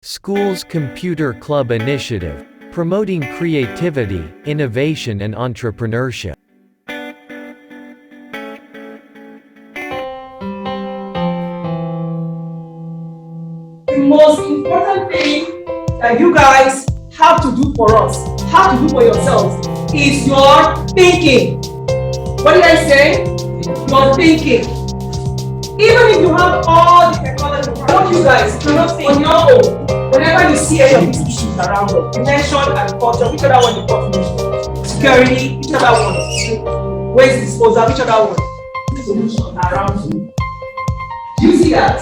School's Computer Club initiative, promoting creativity, innovation and entrepreneurship. The most important thing that you guys have to do for us, have to do for yourselves, is your thinking. What did I say? Your thinking. Even if you have all the technology, what you guys cannot think on your own. Whenever you see any of these issues around us, dimension and culture, which other one you got mentioned? Security, which other one? Waste disposal, which other one? Solution around you. Do you see that?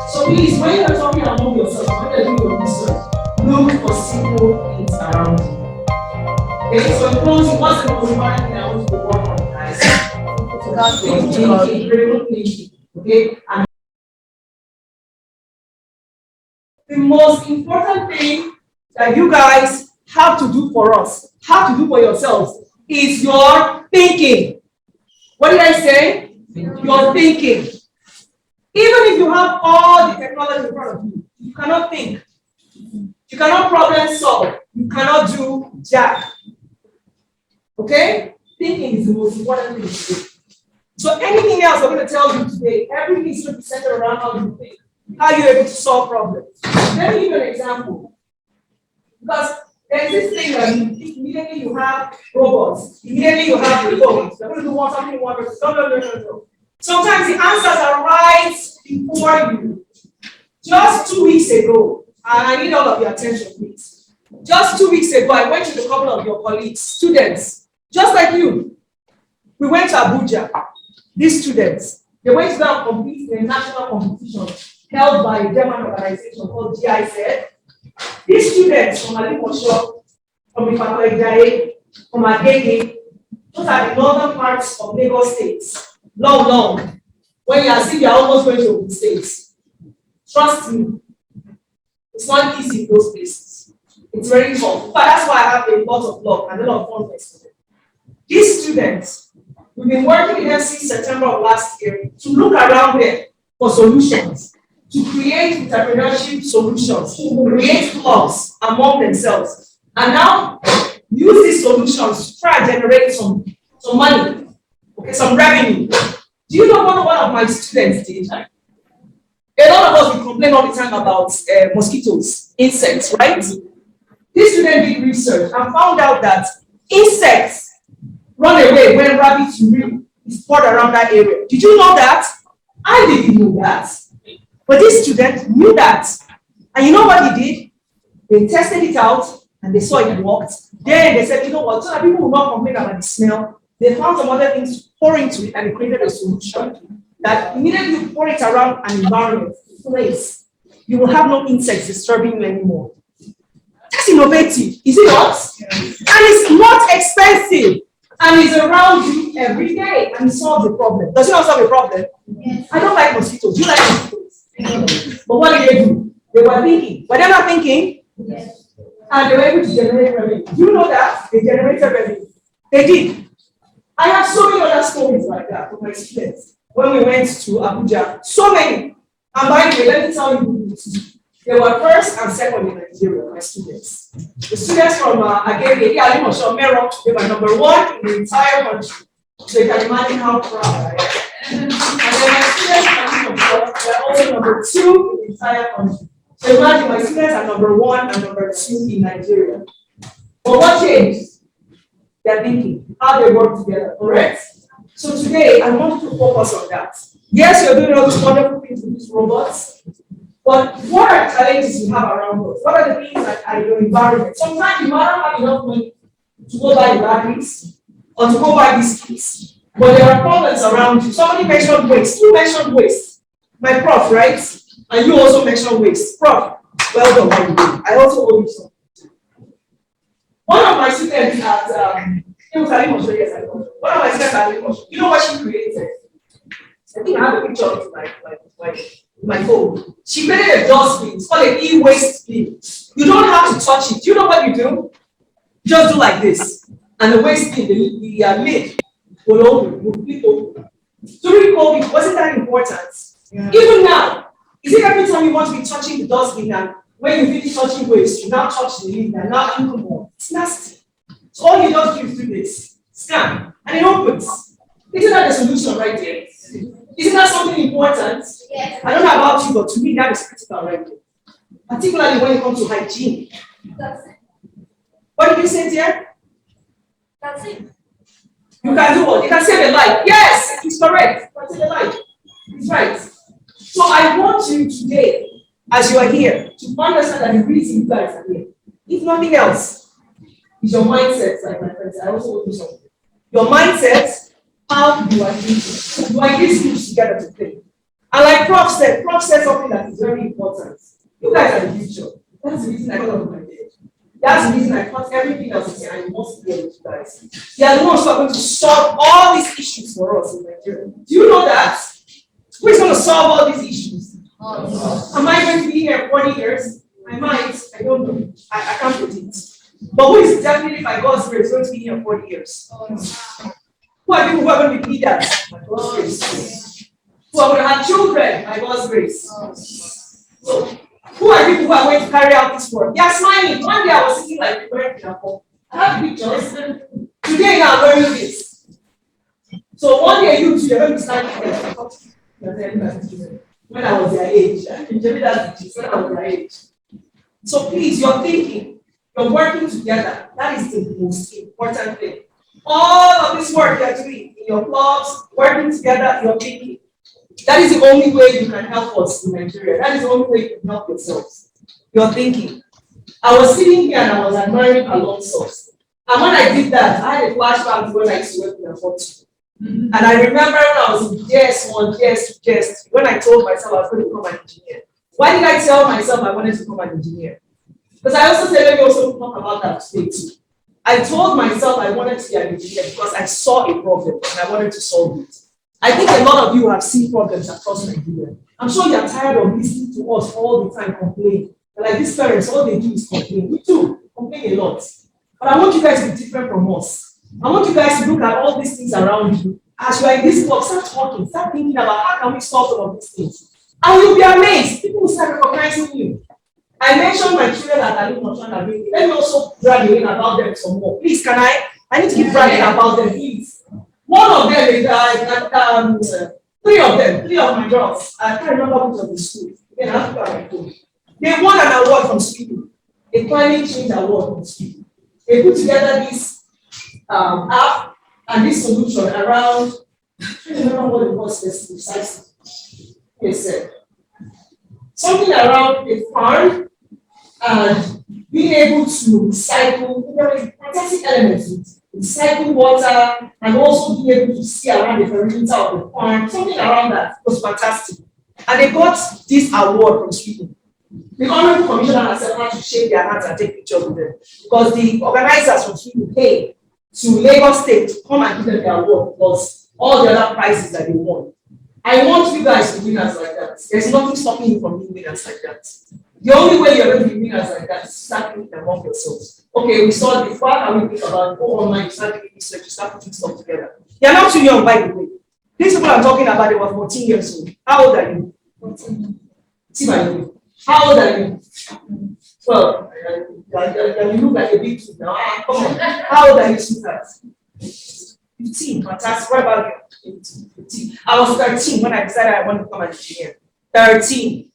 So please, when you're talking among yourself, when you're doing your research, look for simple things around you. Okay, so in closing, what's the most important thing I want you to work on, guys? Critical thinking. Okay? And the most important thing that you guys have to do for us, have to do for yourselves, is your thinking. What did I say? Your thinking. Even if you have all the technology in front of you, you cannot think. You cannot problem solve. You cannot do jack. Okay? Thinking is the most important thing to do. So anything else I'm going to tell you today, everything is going to be centered around how you think. How you're able to solve problems. Let me give you an example. Because there's this thing that immediately you have robots, immediately you have robots. You're going to do something in one person. No. Sometimes the answers are right before you. Just 2 weeks ago, and I need all of your attention, please. Just 2 weeks ago, I went with a couple of your colleagues, students, just like you. We went to Abuja. These students, they went to go and compete in a national competition held by a German organization called GIZ. These students from Alimosho, from Ifakoijaye, from Agege, those are the northern parts of Lagos State. Long. When you are seeing you are almost going to Ogun State. Trust me, it's not easy in those places. It's very tough. But that's why I have a lot of love and a lot of fun for them. These students, we've been working with them since September of last year to look around there for solutions, to create entrepreneurship solutions, to create clubs among themselves, and now use these solutions to try and generate some money, okay, some revenue. Do you know what one of my students did? A lot of us will complain all the time about mosquitoes, insects, right? This student did research and found out that insects run away when rabbits urine is poured around that area. Did you know that? I didn't know that. But this student knew that. And you know what he did? They tested it out and they saw it worked. Then they said, you know what, so that people will not complain about the smell. They found some other things to pour into it and they created a solution that immediately you pour it around an environment, place, you will have no insects disturbing you anymore. That's innovative, is it not? Yeah. And it's not expensive. And it's around you every day and it solves the problem. Does it not solve a problem? Yes. I don't like mosquitoes. Do you like mosquitoes? Yes. But what did they do? They were thinking. Were they not thinking? Yes. And they were able to generate revenue. Do you know that? They generated revenue. They did. I have so many other stories like that with my students when we went to Abuja. So many. And by the way, let me tell you, they were first and second in Nigeria, my students. The students from Agege, Alimosho, Mero, they were number one in the entire country. So you can imagine how proud I am. And then my students from Alimosho were also number two in the entire country. So imagine my students are number one and number two in Nigeria. But what changed? They're thinking, how they work together, correct? So today, I want you to focus on that. Yes, you're doing all these wonderful things with these robots, but what are the challenges you have around us? What are the things that are in your environment? Sometimes you might not have enough money to go buy the batteries or to go buy these kits, but there are problems around you. Somebody mentioned waste. You mentioned waste. My prof, right? And you also mentioned waste. Prof, well done. I also owe you something. One of my students at one of my students at you know what she created? I think I have a picture of it my phone. She created a dustbin. It's called an e-waste bin. You don't have to touch it. Do you know what you do? You just do like this. And the waste bin, the lid will open, will flip open. During COVID, wasn't that important? Yeah. Even now, is it every time you want to be touching the dustbin and When you finish touching waste, you now touch the lid and now come on. It's nasty. So all you just do is do this, scan, and it opens. Isn't that the solution right there? Isn't that something important? Yes. I don't know about you, but to me that is critical right there. Particularly when it comes to hygiene. That's it. What did you say there? That's it. You can do what? You can save a life. Yes, it's correct. You can save a life. It's right. So I want you today, as you are here, to understand that the reason you guys are here, if nothing else, is your mindset, like my friends. I also want to do something. Your mindset, how you are thinking. You are these groups together to play. And like Prof said something that is very important. You guys are the future. That's the reason I got on my day. That's the reason I thought everything else is here and you must be with you guys. They are the ones who are going to solve all these issues for us in Nigeria. Do you know that? Who is going to solve all these issues? Am I going to be here 40 years? I might. I don't know. I can't predict. But who is definitely by God's grace going to be here 40 years? Who are people who are going to be leaders by God's grace? Who are going to have children by God's grace? So, who are people who are going to carry out this work? They are smiling. One day I was sitting like preparing for I have pictures. Today now I'm wearing this. So one day you two, you're going to be standing there. When I was their age. When I was their age. So please, you're thinking, you're working together. That is the most important thing. All of this work you're doing in your clubs, working together, you're thinking. That is the only way you can help us in Nigeria. That is the only way you can help yourselves. You're thinking. I was sitting here and I was admiring Alonso's. And when I did that, I had a flashback to when I used to work in a hotel. And I remember when I was in JS1, JS2, when I told myself I was going to become an engineer. Why did I tell myself I wanted to become an engineer? Because I also said, let me also talk about that today too. I told myself I wanted to be an engineer because I saw a problem and I wanted to solve it. I think a lot of you have seen problems across Nigeria. I'm sure you're tired of listening to us all the time complain. Like these parents, all they do is complain. We too complain a lot. But I want you guys to be different from us. I want you guys to look at all these things around you. As you are in this box, start talking, start thinking about how can we solve some of these things. And you'll be amazed. People will start recognizing you. I mentioned my children at Ali Moshana. Let me also brag again about them some more. Please, can I need to keep bragging about them, please. One of them is three of my girls. I can't remember which of the school. Again, I have to go at my phone. They won an award from Sweden, a climate change award from Sweden. They put together this app and this solution around, I don't remember what it was precisely. They said something around a farm and being able to recycle, there were fantastic elements, recycle water, and also being able to see around the perimeter of the farm, something around that was fantastic. And they got this award from Sweden. The Honorable Commissioner herself had to shake their hands and take pictures with them because the organizers from Sweden paid to Lagos State to come and give them the award plus all the other prizes that they won. I want you guys to be winners like that. There's nothing stopping you from being winners like that. The only way you're going to be winners like that is to start thinking among yourselves. Okay, we saw this. What can we think about? Go online, you start doing research, you start putting stuff together. You're not too young, by the way. These people I'm talking about, they were 14 years old. How old are you? 14. See my name. How old are you? 12. You look like a big kid now. Come on. How old are you, sweetheart? 15. Fantastic. What about you? 15. I was 13 when I decided I wanted to become an engineer. 13.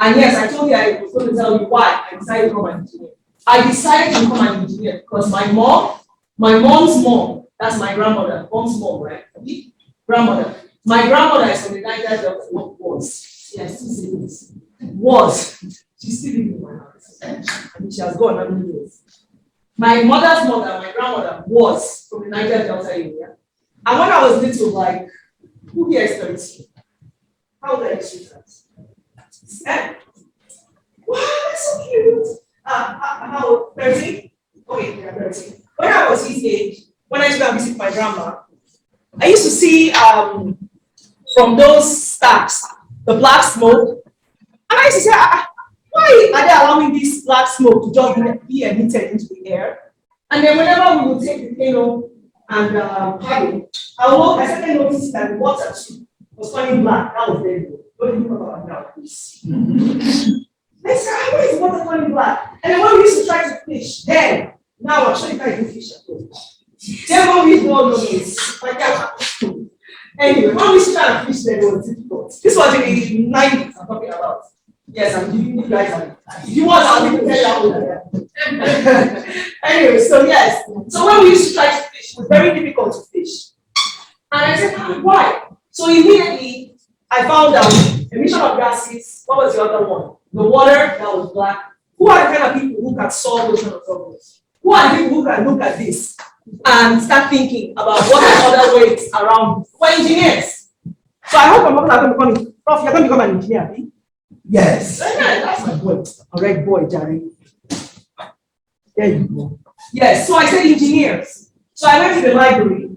And yes, I told you I was going to tell you why I decided to become an engineer. I decided to become an engineer because my mom's mom, that's my grandmother, mom's mom, right? Grandmother. My grandmother is from the Niger Delta. What was? Yes, still say this. Was. She's still living in my house. And she has gone how many years. My mother's mother, my grandmother, was from the Niger Delta area. And when I was little, like, who here is 13? How old are you, sweetheart? Wow, that's so cute. How old? 13? Okay, yeah, 13. When I was his age, when I used to go and visit my grandma, I used to see from those stacks, the black smoke. And I used to say, why are they allowing this black smoke to just be emitted into the air? And then whenever we would take the canoe and paddle, I started noticing that the water was turning black. That was very good. What do you think about that, please? They said, why is water turning black? And then when we used to try to fish, then, now I'll show you how you do fish at home. Then when we do all those things, like that. Anyway, when we used to try to fish, then it was difficult. This was in the 90s I'm talking about. Yes, I'm giving you guys if you want, I'll tell you how Anyway, so yes. So when we used to try to fish, it was very difficult to fish. And I said, why? So immediately, I found out emission of gases. What was the other one? The water that was black. Who are the kind of people who can solve those kind of problems? Who are the people who can look at this and start thinking about what are other ways around? We're engineers. So I hope I'm not going to become, Prof, you're going to become an engineer, right? Yes. That's my boy. All right, boy, Jerry. There you go. Yes, so I said engineers. So I went to the library.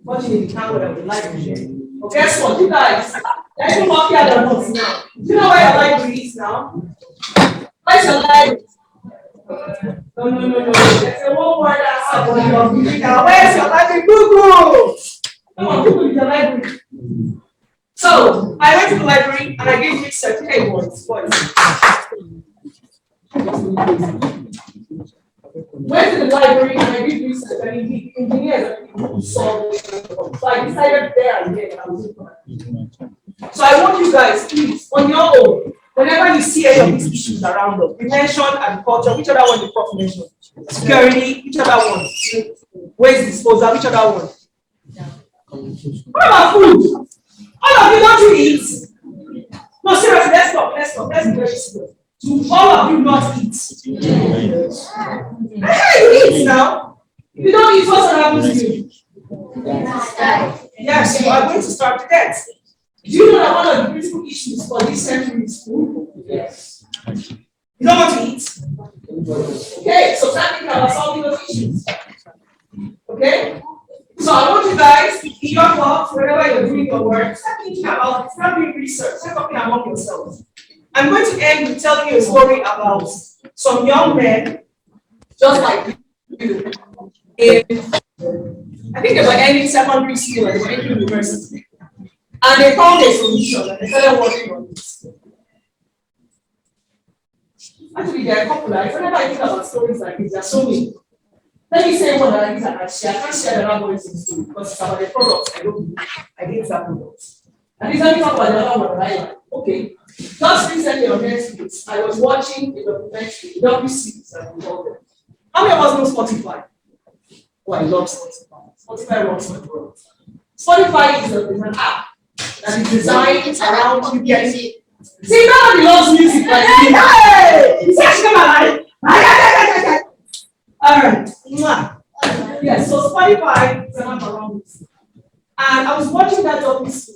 Fortunately, you can't go to the library. Well, guess what, you guys? Let's move up here than us now. Do you know where your library is now? Where's your library? No. There's a one word answer for your now. Where's your library? Google! Come on, Google is your library. So I went to the library and I gave research. Hey, boys. Went to the library and I did research and indeed engineers and people who solve this problem. So I decided there and then I was doing. So I want you guys, please, on your own, whenever you see any of these issues around us, we mentioned agriculture, which other one the prof mentioned? Security, which other one? Waste disposal, which other one? What about food? All of you don't you eat? No, seriously, let's stop. Let's be very serious. Do all of you not eat? Yes. You eat now. If you don't eat, what's going to happen to you? Yes, you are going to starve to death. Do you know that one of the critical issues for this century is food? Yes. You don't want to eat? Okay, so start thinking about solving those issues. Okay? So I want you guys, in your thoughts, wherever you're doing your work, start thinking about it, start doing research, start talking among yourselves. I'm going to end with telling you a story about some young men, just like you, I think they were ending secondary school and they were entering university. And they found a solution and they started working on this. Actually, there are a couple. Whenever I think about stories like this, there are so many. Let me say one that I can't share the other voice in story because it's about the products I didn't that products. And this let me talk about the other one that I like. Okay. Just recently on Netflix, I was watching a documentary, WC, as we call them. How many of us know Spotify? Oh, I love Spotify. Spotify runs my world. Spotify is an app that is designed around you getting. See, nobody loves music like me. Hey! You see, I should come alive. All right. Yes, so Spotify is an app around music. And I was watching that WC.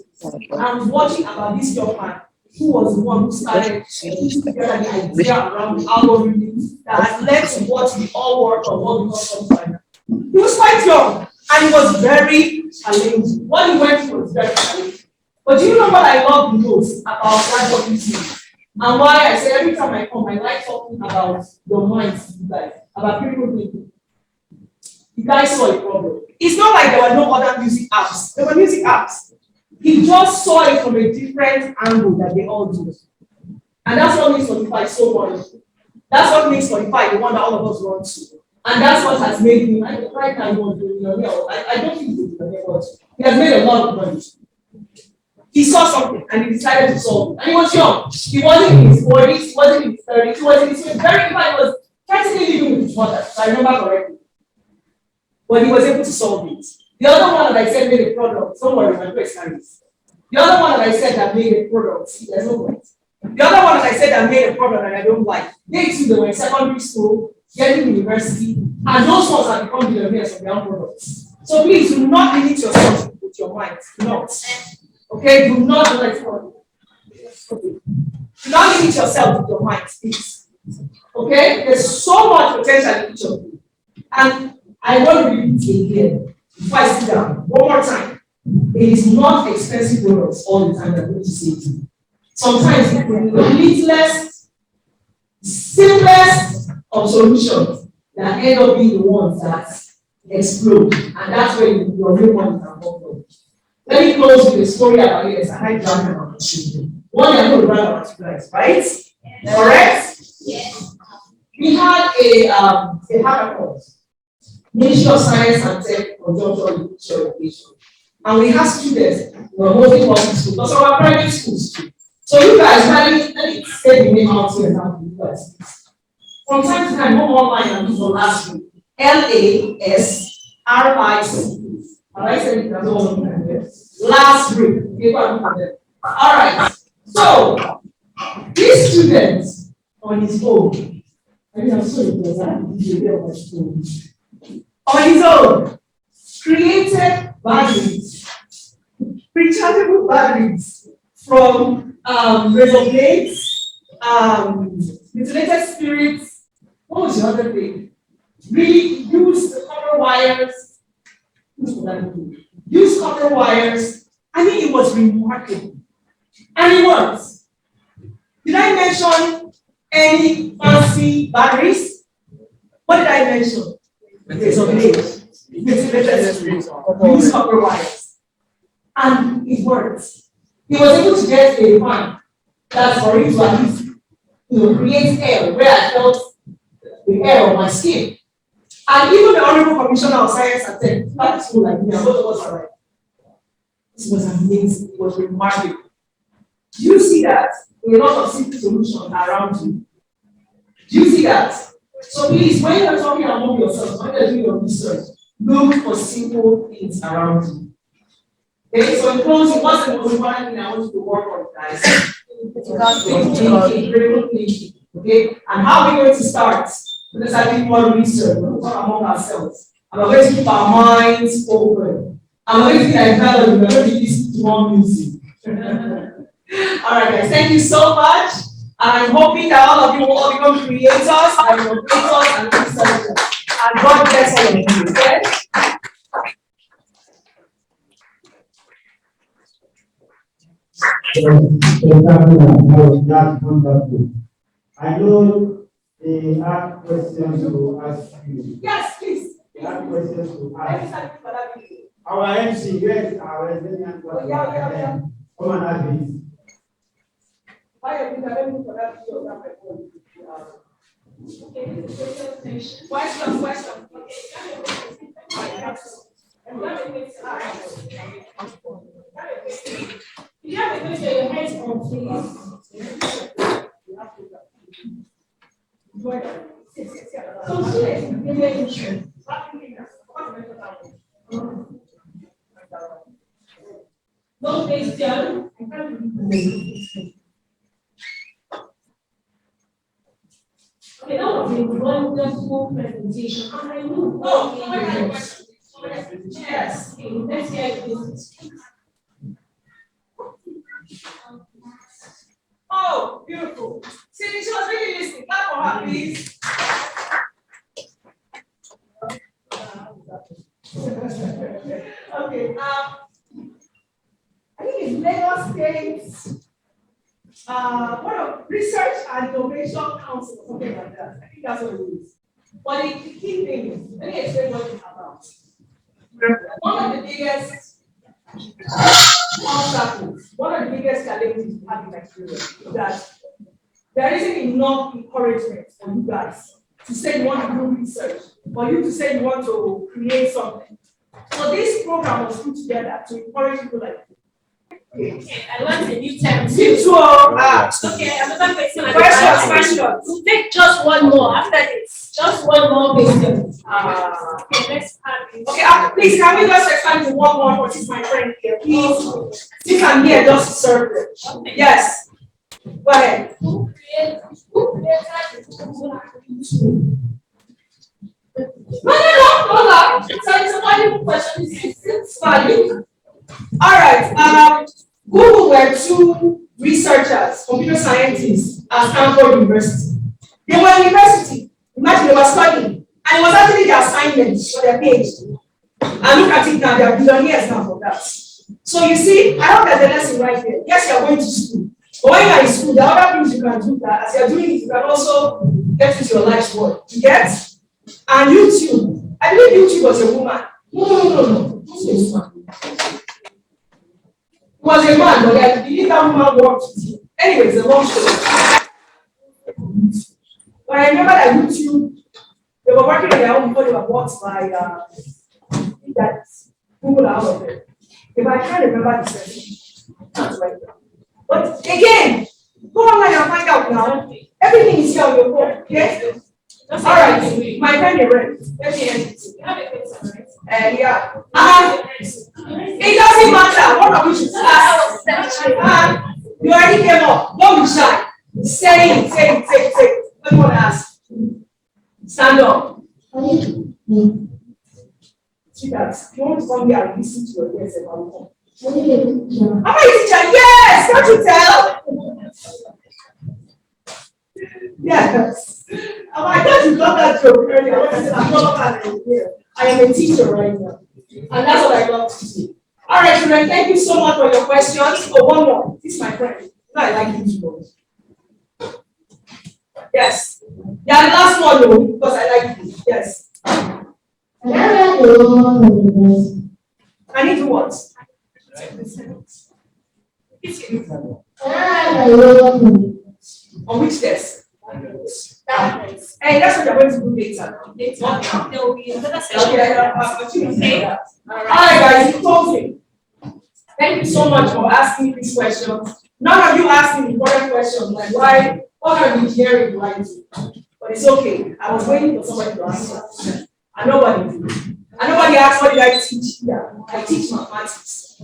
I was watching about this young man who was the one who started together the idea around the algorithm that has led to what we all work on, what we call software. He was quite young and he was very challenging. What he went through was very challenging. But do you know what I love the most about that WC? And why I say every time I come, I like talking about your minds, you guys, about critical thinking. You guys saw a problem. It's not like there were no other music apps. There were music apps. He just saw it from a different angle that they all do. And that's what makes Spotify so wonderful. That's what makes Spotify the one that all of us run to. And that's what has made him, right now, I don't think he's a millionaire, but he has made a lot of money. He saw something and he decided to solve it. And he was young. He wasn't in his 40s, he wasn't in his 30s, he was in his 20s. Very he was practically living with his mother, if I remember correctly. But he was able to solve it. The other one that I said made a product, don't worry, my place carries. The other one that I said that made a product, there's no point. The other one that I said that made a product that I don't like, they too, they were in secondary school, getting university, and those ones have become millionaires from their own products. So please do not limit yourself with your mind. Do not. Okay, do not do that for okay. Do not limit yourself with your mind, please. Okay? There's so much potential in each of you. And I want to repeat it again. Before I sit down, one more time. It is not expensive products all the time that I'm going to say to you. Sometimes it will be the littlest, simplest of solutions that end up being the ones that explode. And that's where your real money can come from. Let me close with a story about it as a high drama about children. One I'm going to brag about you guys, right? Correct? Yes. We had a hackathon, Ministry of Science and Tech conjunction education. And we have students who are mostly public schools, but some are private schools too. So you guys, let me say the name out here now for you guys. From time to time, go online and do for last week. LASRIC. I said it as well. Last week. All right. So, this student on his phone, I'm sorry, because I have video on my phone. On his own, created batteries, rechargeable batteries from razor blades, methylated spirits. What was the other thing? Really used copper wires. Used copper wires. I mean, it was remarkable. And it works. Did I mention any fancy batteries? What did I mention? Razor blades. Methylated spirits. Used copper wires. And it works. He was able to get a fan that's for him to at least create air where I felt the air on my skin. And even the Honorable Commissioner of Science and Tech, that school like me, I thought it was alright. It was amazing, it was remarkable. Do you see that in a lot of simple solutions around you? Do you see that? So please, when you're talking among yourselves, when you're doing your research, look for simple things around you. Okay, so in closing, what's the most important thing I want you to work on, guys? Critical thinking. Okay, and how are we going to start? Because I think more research, we'll talk among ourselves. And we're going to keep our minds open. And we're going to be like that, we're going to listen to more music. All right, guys, thank you so much. I'm hoping that all of you will all become creators and innovators and researchers. And God bless all of you, okay? I know they have questions to ask you. Yes, please. They have questions to ask. Our MC, where is our resident? Yeah. Come and ask this. Question. You have to put your hands on, please. No question. Okay, that was a wonderful presentation. Yes. Okay, let's get this. Oh, beautiful. Cindy, she was really listening. Clap for her, please. Okay. I think it's Lagos State. What of Research and Innovation Council, something like that. I think that's what it is. But the key thing is, let me explain what it's about. One of the biggest obstacles, one of the biggest challenges we have in Nigeria is that there isn't enough encouragement for you guys to say you want to do research, for you to say you want to create something. So this program was put together to encourage people like you. Okay, I learned a new term. You too. Okay, another question. Question. We'll take just one more after this. Just one more question. Okay, let's have. Okay, please, can we just expand to one more? What is my friend here? Please, you can hear just serve it. Yes. Go ahead. Who created No. So it's a valuable question. It's valid. All right. Google were two researchers, computer scientists at Stanford University. They were in university. Imagine they were studying, and it was actually their assignment for their PhD. And look at it now; they are billionaires now for that. So you see, I hope there's a lesson right there. Yes, you are going to school, but when you are in school, there are other things you can do. That as you are doing it, you can also get into your life's work. You get? And YouTube. I believe YouTube was a woman. No. It's a woman. It was a man, but I believe that woman worked with him. Anyways, a long story. But I remember that YouTube, they were working on their own before they were bought by that Google out of it. If I can't remember the session, that's right now. But again, go online and find out now. Everything is here on your phone, okay? All right, my friend is ready. Let me end it. Yeah. It doesn't matter. One of you should start. You already came up. Don't be shy. Say it. What do you want to ask? Stand up. See that? You want to come here and listen to your words and come. Am I a teacher? Yes! Can't you tell? Yes. I thought you got that joke earlier. When I said I'm not here. I am a teacher right now. And that's what I love to do. All right, children, thank you so much for your questions. Oh, one more. This is my friend. I like these ones. Yes. Yeah, the last one though, because I like you. Yes. I need to what? On which desk? Hey, that's what you're going to do later. There will be another session. All right, guys, in closing. Thank you so much for asking these questions. None of you asked me important questions like why, what are you engineering like to? But it's okay. I was waiting for somebody to answer. And nobody did. And nobody asked what did I teach here. I teach mathematics.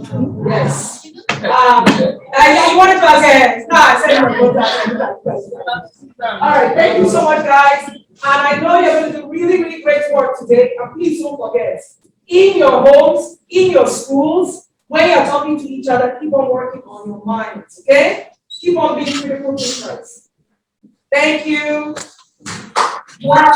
Yes. I wanted to ask, no, I said all right, thank you so much, guys. And I know you're going to do really, really great work today. And please don't forget, in your homes, in your schools, when you're talking to each other, keep on working on your minds, okay? Keep on being critical thinkers. Thank you. Wow,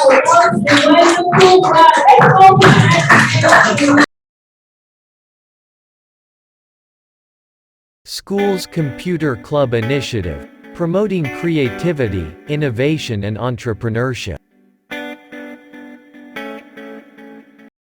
School's Computer Club Initiative, promoting creativity, innovation and entrepreneurship.